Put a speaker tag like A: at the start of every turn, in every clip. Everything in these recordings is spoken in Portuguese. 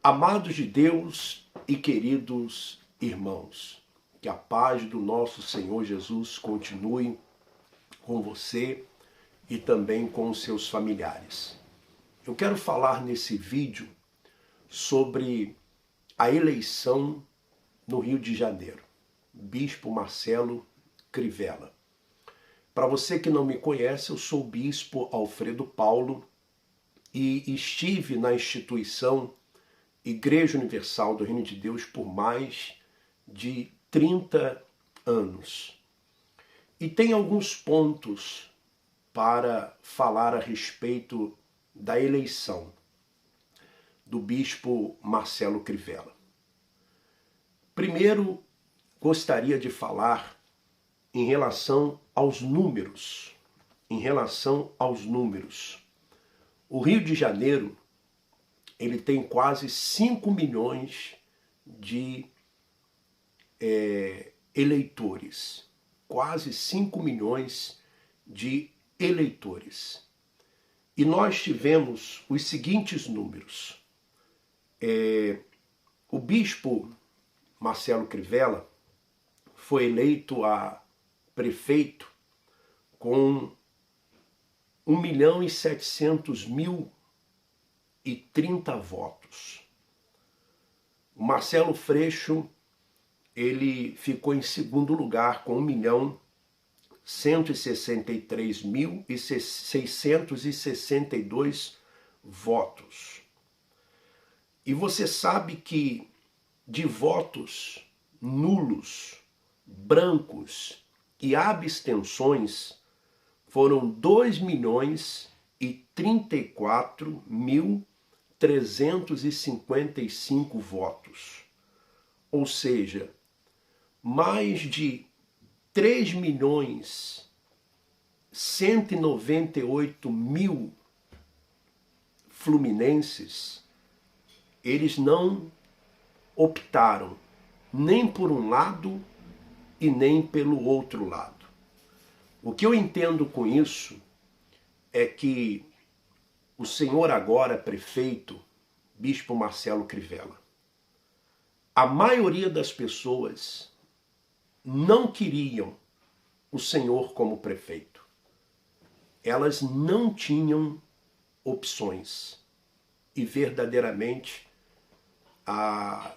A: Amados de Deus e queridos irmãos, que a paz do nosso Senhor Jesus continue com você e também com os seus familiares. Eu quero falar nesse vídeo sobre a eleição no Rio de Janeiro, Bispo Marcelo Crivella. Para você que não me conhece, eu sou o Bispo Alfredo Paulo e estive na instituição Igreja Universal do Reino de Deus por mais de 30 anos. E tem alguns pontos para falar a respeito da eleição do Bispo Marcelo Crivella. Primeiro, gostaria de falar em relação aos números. O Rio de Janeiro, ele tem quase 5 milhões de eleitores. Quase 5 milhões de eleitores. E nós tivemos os seguintes números. O bispo Marcelo Crivella foi eleito a prefeito com 1.700.030 votos. O Marcelo Freixo, ele ficou em segundo lugar com 1.163.662 votos. E você sabe que de votos nulos, brancos e abstenções foram 2.034.355 votos. Ou seja, mais de 3.198.000 fluminenses, eles não optaram nem por um lado e nem pelo outro lado. O que eu entendo com isso é que o senhor agora prefeito, Bispo Marcelo Crivella, a maioria das pessoas não queriam o senhor como prefeito. Elas não tinham opções. E verdadeiramente a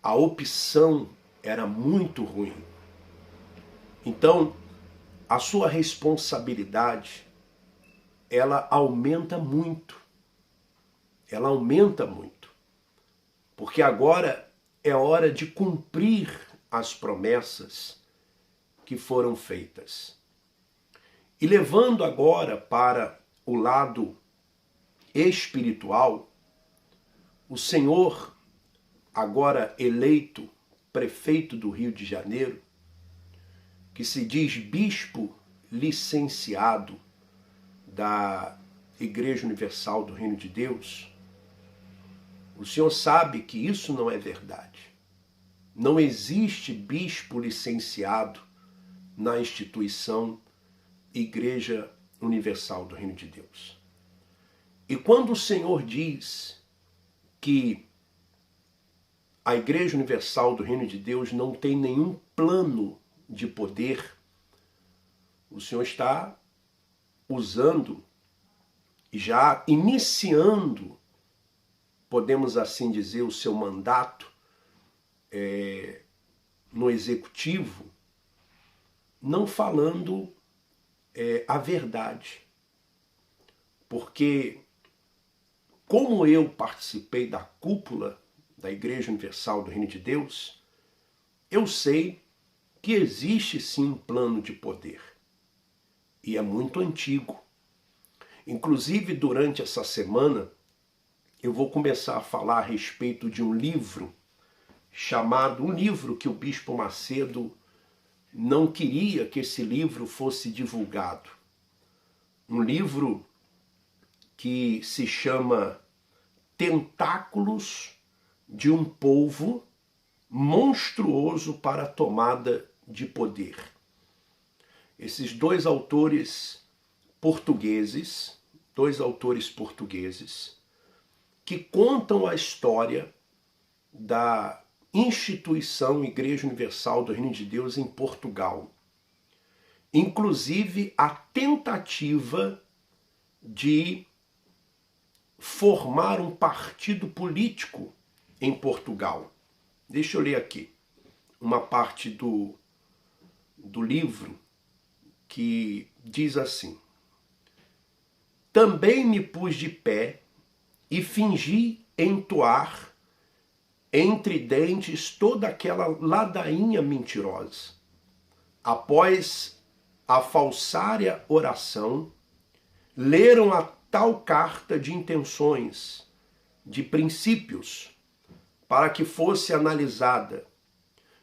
A: opção era muito ruim. Então, a sua responsabilidade, ela aumenta muito. Ela aumenta muito. Porque agora é hora de cumprir as promessas que foram feitas. E levando agora para o lado espiritual, o senhor, agora eleito prefeito do Rio de Janeiro, que se diz bispo licenciado da Igreja Universal do Reino de Deus, o senhor sabe que isso não é verdade. Não existe bispo licenciado na instituição Igreja Universal do Reino de Deus. E quando o Senhor diz que a Igreja Universal do Reino de Deus não tem nenhum plano de poder, o Senhor está usando, já iniciando, podemos assim dizer, o seu mandato no executivo, não falando a verdade. Porque, como eu participei da cúpula da Igreja Universal do Reino de Deus, eu sei que existe sim um plano de poder. E é muito antigo. Inclusive, durante essa semana, eu vou começar a falar a respeito de um livro um livro que o Bispo Macedo não queria que esse livro fosse divulgado. Um livro que se chama Tentáculos de um Povo Monstruoso para a Tomada de Poder. Esses dois autores portugueses, que contam a história da instituição Igreja Universal do Reino de Deus em Portugal. Inclusive a tentativa de formar um partido político em Portugal. Deixa eu ler aqui uma parte do livro que diz assim: também me pus de pé e fingi entoar entre dentes toda aquela ladainha mentirosa. Após a falsária oração, leram a tal carta de intenções, de princípios, para que fosse analisada.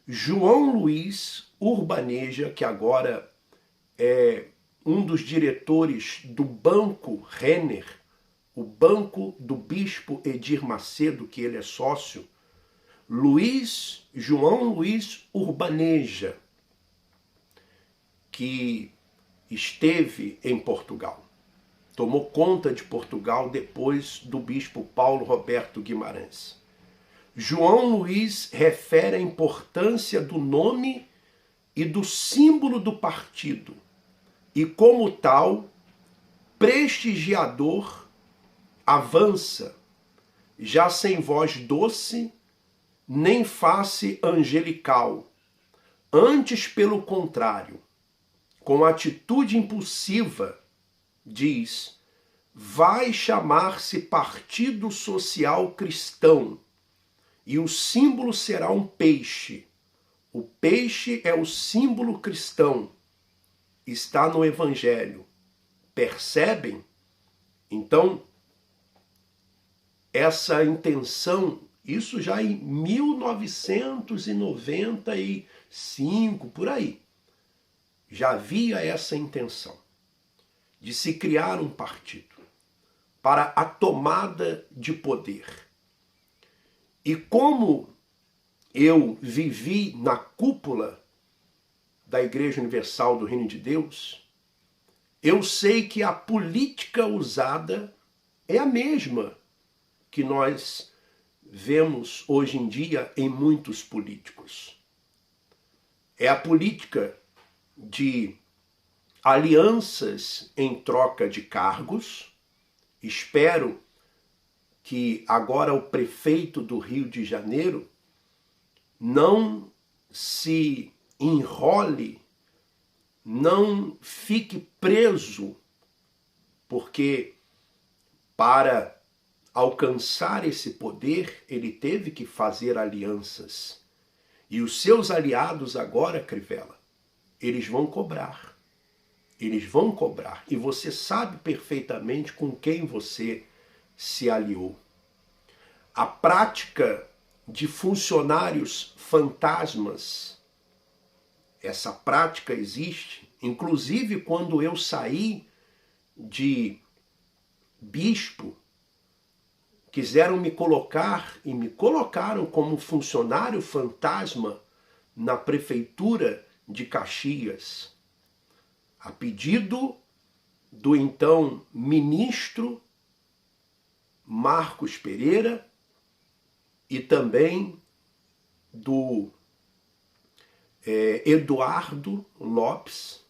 A: João Luiz Urbaneja, que agora é um dos diretores do Banco Renner, o banco do bispo Edir Macedo, que ele é sócio, João Luiz Urbaneja, que esteve em Portugal. Tomou conta de Portugal depois do bispo Paulo Roberto Guimarães. João Luiz refere a importância do nome e do símbolo do partido e, como tal, prestigiador, avança, já sem voz doce, nem face angelical, antes pelo contrário, com atitude impulsiva, diz: vai chamar-se Partido Social Cristão e o símbolo será um peixe. O peixe é o símbolo cristão. Está no Evangelho. Percebem? Então, essa intenção, isso já em 1995, por aí, já havia essa intenção de se criar um partido para a tomada de poder. E como eu vivi na cúpula da Igreja Universal do Reino de Deus, eu sei que a política usada é a mesma que nós vemos hoje em dia em muitos políticos. É a política de alianças em troca de cargos. Espero que agora o prefeito do Rio de Janeiro não se enrole, não fique preso, porque para alcançar esse poder ele teve que fazer alianças. E os seus aliados agora, Crivella, eles vão cobrar. Eles vão cobrar. E você sabe perfeitamente com quem você se aliou. A prática de funcionários fantasmas, essa prática existe. Inclusive, quando eu saí de bispo, quiseram me colocar e me colocaram como funcionário fantasma na prefeitura de Caxias, a pedido do então ministro Marcos Pereira e também do Eduardo Lopes,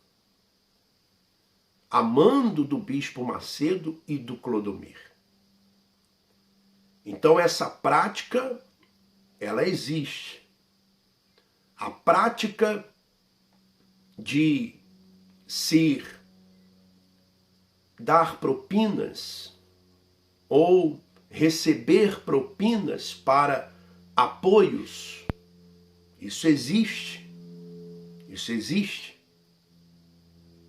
A: a mando do bispo Macedo e do Clodomir. Então essa prática, ela existe. A prática de se dar propinas ou receber propinas para apoios, isso existe. Isso existe.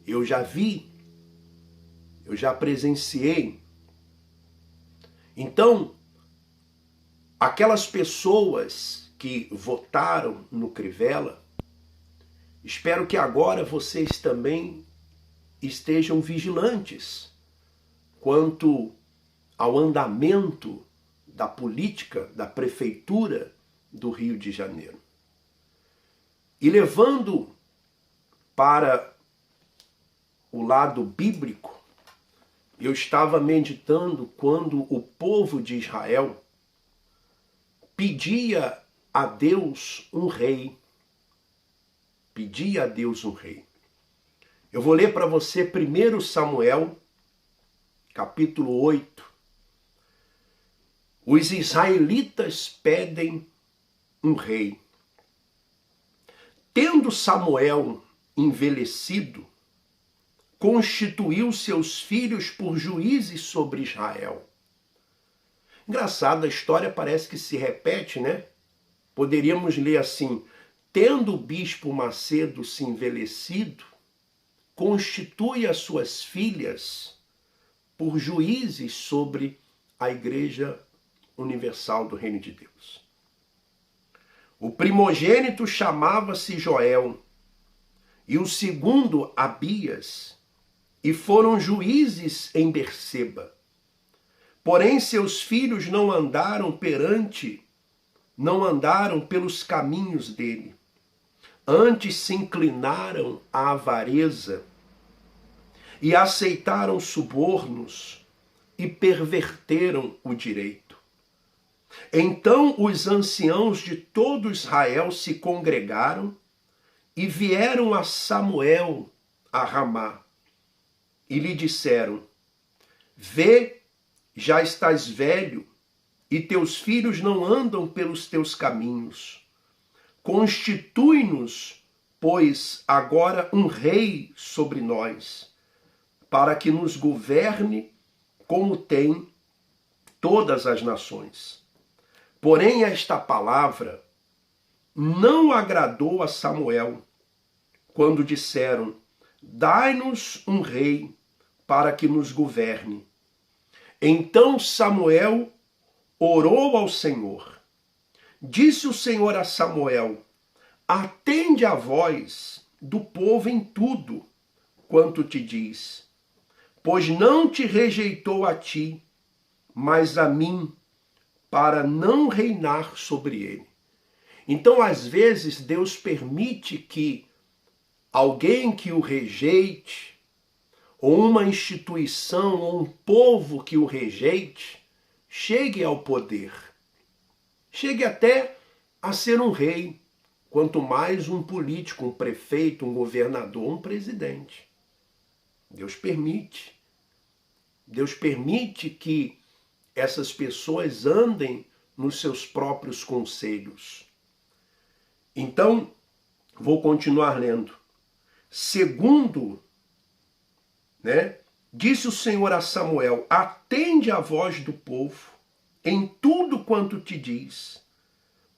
A: Eu já vi, eu já presenciei. Então, aquelas pessoas que votaram no Crivella, espero que agora vocês também estejam vigilantes quanto ao andamento da política da Prefeitura do Rio de Janeiro. E levando para o lado bíblico, eu estava meditando quando o povo de Israel pedia a Deus um rei. Pedia a Deus um rei. Eu vou ler para você 1 Samuel, capítulo 8. Os israelitas pedem um rei. Tendo Samuel envelhecido, constituiu seus filhos por juízes sobre Israel. Engraçado, a história parece que se repete, né? Poderíamos ler assim: tendo o bispo Macedo se envelhecido, constitui as suas filhas por juízes sobre a Igreja Universal do Reino de Deus. O primogênito chamava-se Joel, e o segundo Abias, e foram juízes em Berseba. Porém, seus filhos não andaram pelos caminhos dele. Antes se inclinaram à avareza e aceitaram subornos e perverteram o direito. Então os anciãos de todo Israel se congregaram e vieram a Samuel a Ramá e lhe disseram: vê, já estás velho e teus filhos não andam pelos teus caminhos. Constitui-nos, pois, agora um rei sobre nós, para que nos governe como tem todas as nações. Porém, esta palavra não agradou a Samuel, quando disseram: dai-nos um rei para que nos governe. Então Samuel orou ao Senhor. Disse o Senhor a Samuel: atende a voz do povo em tudo quanto te diz, pois não te rejeitou a ti, mas a mim, para não reinar sobre ele. Então, às vezes, Deus permite que alguém que o rejeite, ou uma instituição, ou um povo que o rejeite, chegue ao poder. Chegue até a ser um rei, quanto mais um político, um prefeito, um governador, um presidente. Deus permite. Deus permite que essas pessoas andem nos seus próprios conselhos. Então, vou continuar lendo. Segundo, disse o Senhor a Samuel: atende a voz do povo em tudo quanto te diz,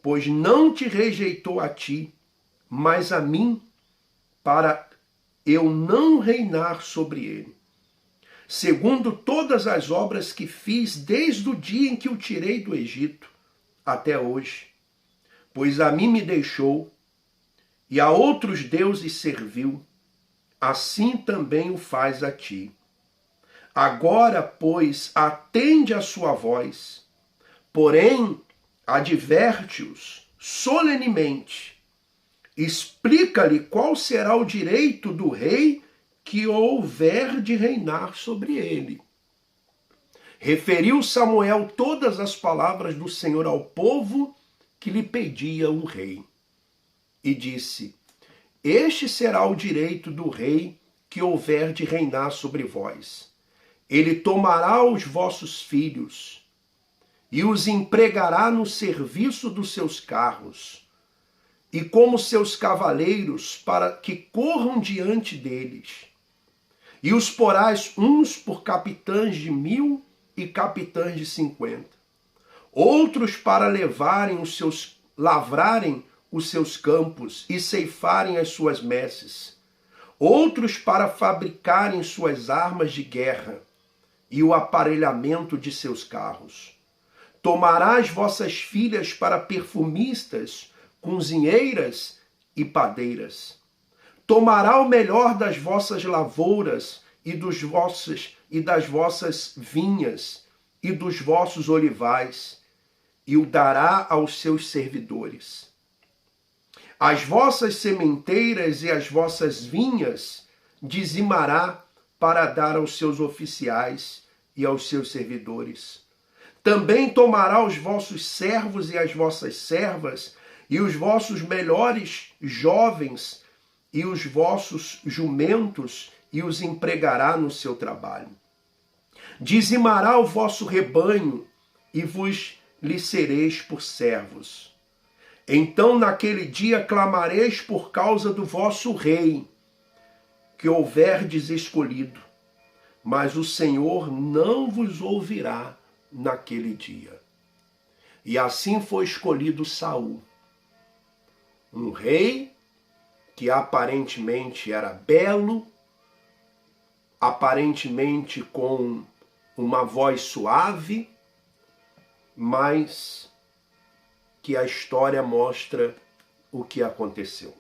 A: pois não te rejeitou a ti, mas a mim, para eu não reinar sobre ele. Segundo todas as obras que fiz desde o dia em que o tirei do Egito até hoje, pois a mim me deixou e a outros deuses serviu, assim também o faz a ti. Agora, pois, atende a sua voz, porém, adverte-os solenemente, explica-lhe qual será o direito do rei que houver de reinar sobre ele. Referiu Samuel todas as palavras do Senhor ao povo que lhe pedia um rei. E disse: este será o direito do rei que houver de reinar sobre vós. Ele tomará os vossos filhos e os empregará no serviço dos seus carros, e como seus cavaleiros, para que corram diante deles. E os porás uns por capitães de 1000 e capitães de 50. Outros para lavrarem os seus campos e ceifarem as suas messes. Outros para fabricarem suas armas de guerra e o aparelhamento de seus carros. Tomarás vossas filhas para perfumistas, cozinheiras e padeiras. Tomará o melhor das vossas lavouras e das vossas vinhas e dos vossos olivais, e o dará aos seus servidores. As vossas sementeiras e as vossas vinhas dizimará para dar aos seus oficiais e aos seus servidores. Também tomará os vossos servos e as vossas servas, e os vossos melhores jovens, e os vossos jumentos, e os empregará no seu trabalho. Dizimará o vosso rebanho, e vos lhe sereis por servos. Então naquele dia clamareis por causa do vosso rei, que houverdes escolhido, mas o Senhor não vos ouvirá naquele dia. E assim foi escolhido Saul, um rei que aparentemente era belo, aparentemente com uma voz suave, mas que a história mostra o que aconteceu.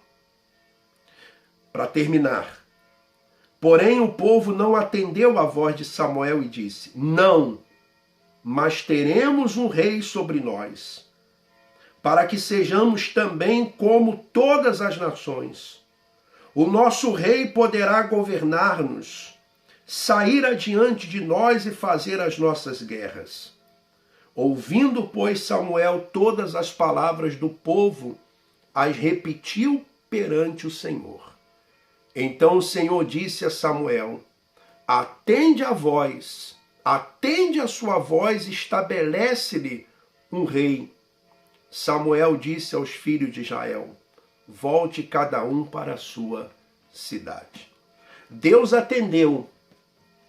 A: Para terminar, porém o povo não atendeu à voz de Samuel e disse: não, mas teremos um rei sobre nós, para que sejamos também como todas as nações. O nosso rei poderá governar-nos, sair adiante de nós e fazer as nossas guerras. Ouvindo, pois, Samuel todas as palavras do povo, as repetiu perante o Senhor. Então o Senhor disse a Samuel: atende a voz, atende a sua voz, estabelece-lhe um rei. Samuel disse aos filhos de Israel: volte cada um para a sua cidade. Deus atendeu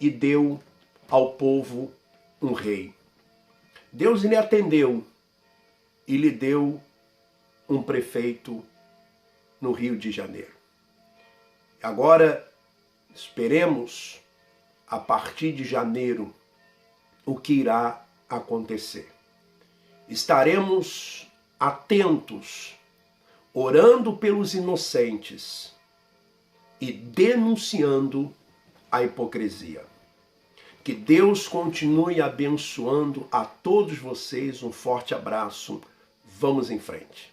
A: e deu ao povo um rei. Deus lhe atendeu e lhe deu um prefeito no Rio de Janeiro. Agora, esperemos, a partir de janeiro, o que irá acontecer. Estaremos atentos, orando pelos inocentes e denunciando a hipocrisia. Que Deus continue abençoando a todos vocês. Um forte abraço. Vamos em frente.